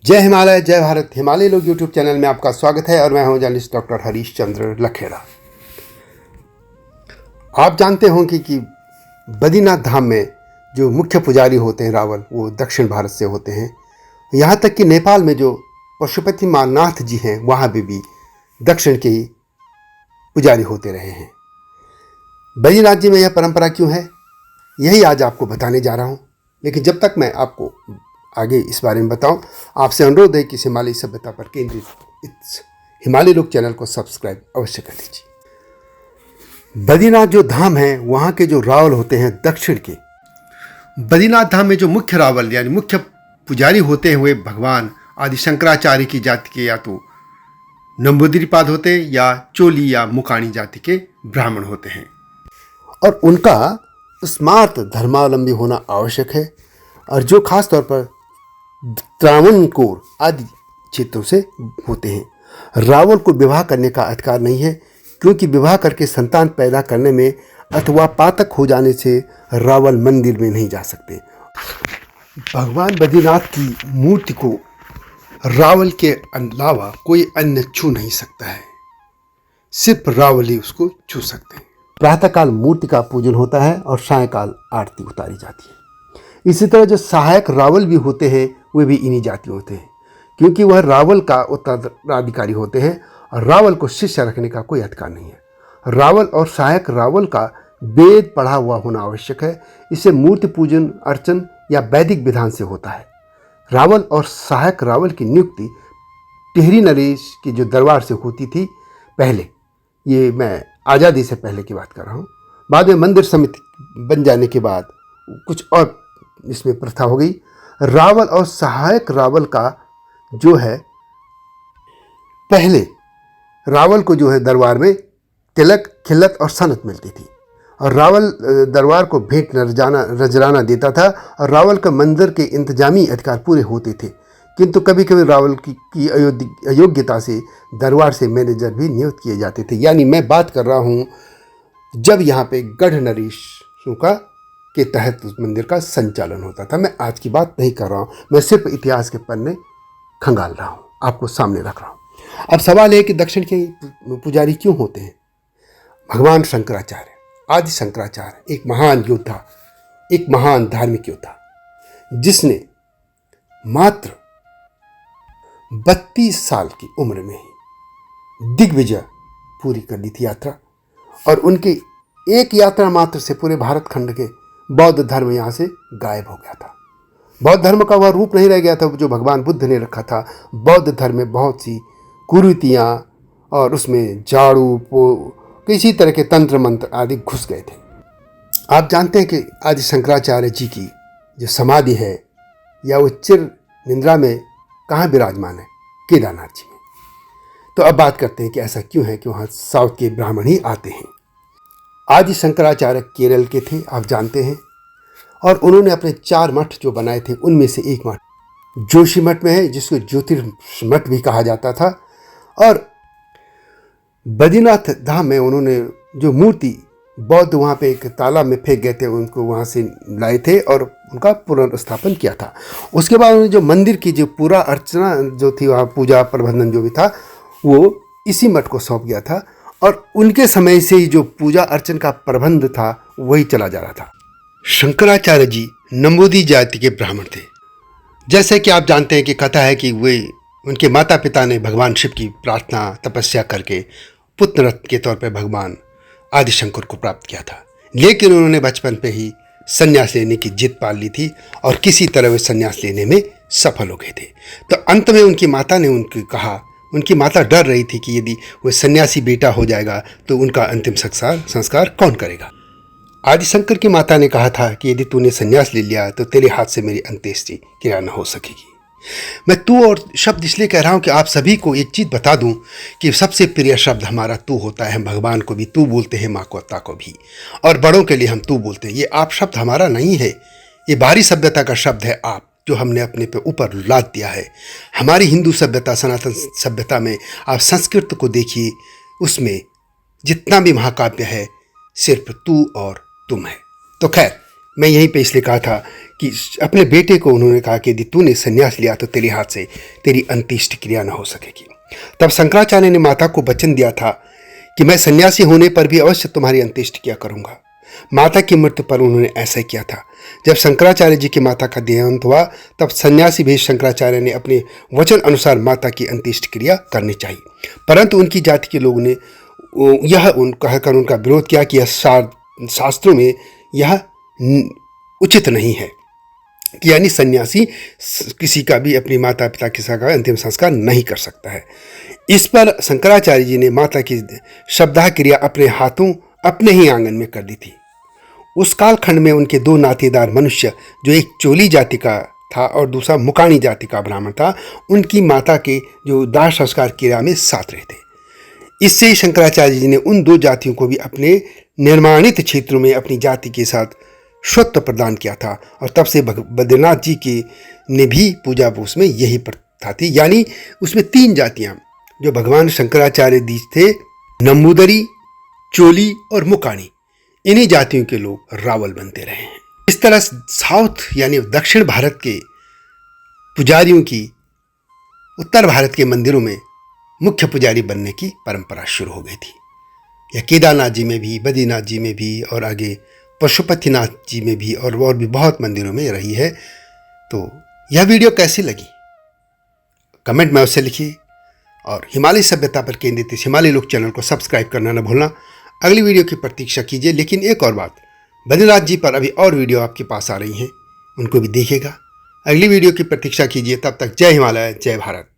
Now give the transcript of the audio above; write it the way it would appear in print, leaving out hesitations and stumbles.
जय हिमालय जय भारत। हिमालय लोग यूट्यूब चैनल में आपका स्वागत है और मैं हूं जर्नलिस्ट डॉक्टर हरीश चंद्र लखेड़ा। आप जानते होंगे कि बद्रीनाथ धाम में जो मुख्य पुजारी होते हैं रावल, वो दक्षिण भारत से होते हैं। यहाँ तक कि नेपाल में जो पशुपति नाथ जी हैं, वहाँ भी दक्षिण के ही पुजारी होते रहे हैं। बद्रीनाथ जी में यह परंपरा क्यों है, यही आज आपको बताने जा रहा हूँ। लेकिन जब तक मैं आपको आगे इस बारे में बताऊं, आपसे अनुरोध है कि हिमालय सभ्यता पर केंद्रित इस हिमालय लोग चैनल को सब्सक्राइब अवश्य कर लीजिए। बद्रीनाथ जो धाम है, वहाँ के जो रावल होते हैं दक्षिण के, बद्रीनाथ धाम में जो मुख्य रावल यानी मुख्य पुजारी होते हैं, वे भगवान आदि शंकराचार्य की जाति के या तो नंबूदिरीपाद होते हैं या चोली या मुकाणी जाति के ब्राह्मण होते हैं। और उनका स्मार्त धर्मावलंबी होना आवश्यक है, और जो खास तौर पर त्रावणकोर आदि क्षेत्रों से होते हैं। रावल को विवाह करने का अधिकार नहीं है, क्योंकि विवाह करके संतान पैदा करने में अथवा पातक हो जाने से रावल मंदिर में नहीं जा सकते। भगवान बद्रीनाथ की मूर्ति को रावल के अलावा कोई अन्य छू नहीं सकता है, सिर्फ रावल ही उसको छू सकते हैं। प्रातःकाल मूर्ति का पूजन होता है और सायंकाल आरती उतारी जाती है। इसी तरह जो सहायक रावल भी होते हैं, वे भी इन्हीं जाति होते हैं, क्योंकि वह रावल का उत्तराधिकारी होते हैं और रावल को शिष्य रखने का कोई अधिकार नहीं है। रावल और सहायक रावल का वेद पढ़ा हुआ होना आवश्यक है। इससे मूर्ति पूजन अर्चन या वैदिक विधान से होता है। रावल और सहायक रावल की नियुक्ति टिहरी नरेश की जो दरबार से होती थी पहले, ये मैं आज़ादी से पहले की बात कर रहा हूँ। बाद में मंदिर समिति बन जाने के बाद कुछ और इसमें प्रथा हो गई। रावल और सहायक रावल का जो है, पहले रावल को जो है दरबार में तिलक खिल्लत और सनत मिलती थी, और रावल दरबार को भेंट नजराना देता था, और रावल का मंदिर के इंतजामी अधिकार पूरे होते थे। किंतु कभी कभी रावल की अयोग्यता से दरबार से मैनेजर भी नियुक्त किए जाते थे। यानी मैं बात कर रहा हूँ जब यहाँ पे गढ़ नरेशों का के तहत उस मंदिर का संचालन होता था। मैं आज की बात नहीं कर रहा हूँ, मैं सिर्फ इतिहास के पन्ने खंगाल रहा हूँ, आपको सामने रख रहा हूँ। अब सवाल है कि दक्षिण के पुजारी क्यों होते हैं। भगवान शंकराचार्य, आदि शंकराचार्य, एक महान योद्धा, एक महान धार्मिक योद्धा, जिसने मात्र 32 साल की उम्र में ही दिग्विजय पूरी कर ली थी यात्रा, और उनकी एक यात्रा मात्र से पूरे भारत खंड के बौद्ध धर्म यहाँ से गायब हो गया था। बौद्ध धर्म का वह रूप नहीं रह गया था जो भगवान बुद्ध ने रखा था। बौद्ध धर्म में बहुत सी कुरीतियाँ और उसमें झाड़ू किसी तरह के तंत्र मंत्र आदि घुस गए थे। आप जानते हैं कि आदि शंकराचार्य जी की जो समाधि है, या वो चिर निंद्रा में कहाँ विराजमान है, केदारनाथ जी में। तो अब बात करते हैं कि ऐसा क्यों है कि वहाँ साउथ के ब्राह्मण ही आते हैं। आदि शंकराचार्य केरल के थे, आप जानते हैं, और उन्होंने अपने 4 मठ जो बनाए थे, उनमें से एक मठ जोशी मठ में है, जिसको ज्योतिर्मठ भी कहा जाता था। और बद्रीनाथ धाम में उन्होंने जो मूर्ति बौद्ध वहाँ पे एक तालाब में फेंक गए थे, उनको वहाँ से लाए थे और उनका पुनर्स्थापन किया था। उसके बाद उन्होंने जो मंदिर की जो पूरा अर्चना जो थी, वहाँ पूजा प्रबंधन जो भी था, वो इसी मठ को सौंप गया था, और उनके समय से ही जो पूजा अर्चन का प्रबंध था वही चला जा रहा था। शंकराचार्य जी नंबूदी जाति के ब्राह्मण थे। जैसे कि आप जानते हैं कि कथा है कि वे उनके माता पिता ने भगवान शिव की प्रार्थना तपस्या करके पुत्र रत्न के तौर पर भगवान आदिशंकर को प्राप्त किया था। लेकिन उन्होंने बचपन पे ही संन्यास लेने की जिद पाल ली थी, और किसी तरह वे संन्यास लेने में सफल हो गए थे। तो अंत में उनकी माता ने उनको कहा, उनकी माता डर रही थी कि यदि वह सन्यासी बेटा हो जाएगा तो उनका अंतिम संस्कार कौन करेगा। आदिशंकर की माता ने कहा था कि यदि तूने सन्यास ले लिया तो तेरे हाथ से मेरी अंत्येष्टि क्रिया न हो सकेगी। मैं तू और शब्द इसलिए कह रहा हूँ कि आप सभी को एक चीज़ बता दूँ कि सबसे प्रिय शब्द हमारा तू होता है। हम भगवान को भी तू बोलते हैं, माँ को को भी, और बड़ों के लिए हम तू बोलते हैं। ये आप शब्द हमारा नहीं है, ये बाहरी सभ्यता का शब्द है आप, जो हमने अपने पे ऊपर लाद दिया है। हमारी हिंदू सभ्यता, सनातन सभ्यता में आप संस्कृत को देखिए, उसमें जितना भी महाकाव्य है सिर्फ तू और तुम है। तो खैर, मैं यहीं पे इसलिए कहा था कि अपने बेटे को उन्होंने कहा कि यदि तूने संन्यास लिया तो तेरे हाथ से तेरी अंत्येष्टि क्रिया न हो सकेगी। तब शंकराचार्य ने माता को वचन दिया था कि मैं सन्यासी होने पर भी अवश्य तुम्हारी अंत्येष्टि किया करूंगा। माता की मृत्यु पर उन्होंने ऐसा किया था। जब शंकराचार्य जी की माता का देहांत हुआ तब सन्यासी भेष शंकराचार्य ने अपने वचन अनुसार माता की अंत्येष्टि क्रिया करनी चाहिए, परंतु उनकी जाति के लोगों ने यह कहकर उनका विरोध किया कि यह शास्त्रों में यह उचित नहीं है, यानी सन्यासी किसी का भी अपनी माता पिता के साथ अंतिम संस्कार नहीं कर सकता है। इस पर शंकराचार्य जी ने माता की शब्दाह क्रिया अपने हाथों अपने ही आंगन में कर दी थी। उस कालखंड में उनके दो नातेदार मनुष्य, जो एक चोली जाति का था और दूसरा मुकाणी जाति का ब्राह्मण था, उनकी माता के जो दाह संस्कार क्रिया में साथ रहे थे। इससे ही शंकराचार्य जी ने उन दो जातियों को भी अपने निर्माणित क्षेत्रों में अपनी जाति के साथ स्वत्व प्रदान किया था, और तब से बद्रीनाथ जी के ने भी पूजा उसमें यही प्रथा थी। यानी उसमें 3 जातियां जो भगवान शंकराचार्य दीज थे, नंबूदरी, चोली और मुकाणी, इन्हीं जातियों के लोग रावल बनते रहे हैं। इस तरह साउथ यानी दक्षिण भारत के पुजारियों की उत्तर भारत के मंदिरों में मुख्य पुजारी बनने की परंपरा शुरू हो गई थी। यह केदारनाथ जी में भी, बद्रीनाथ जी में भी और आगे पशुपतिनाथ जी में भी और भी बहुत मंदिरों में रही है। तो यह वीडियो कैसी लगी कमेंट में अवश्य लिखिए, और हिमालय सभ्यता पर केंद्रित इस हिमालय लोक चैनल को सब्सक्राइब करना न भूलना। अगली वीडियो की प्रतीक्षा कीजिए। लेकिन एक और बात, बद्रीनाथ जी पर अभी और वीडियो आपके पास आ रही हैं, उनको भी देखिएगा। अगली वीडियो की प्रतीक्षा कीजिए। तब तक जय हिमालय, जय भारत।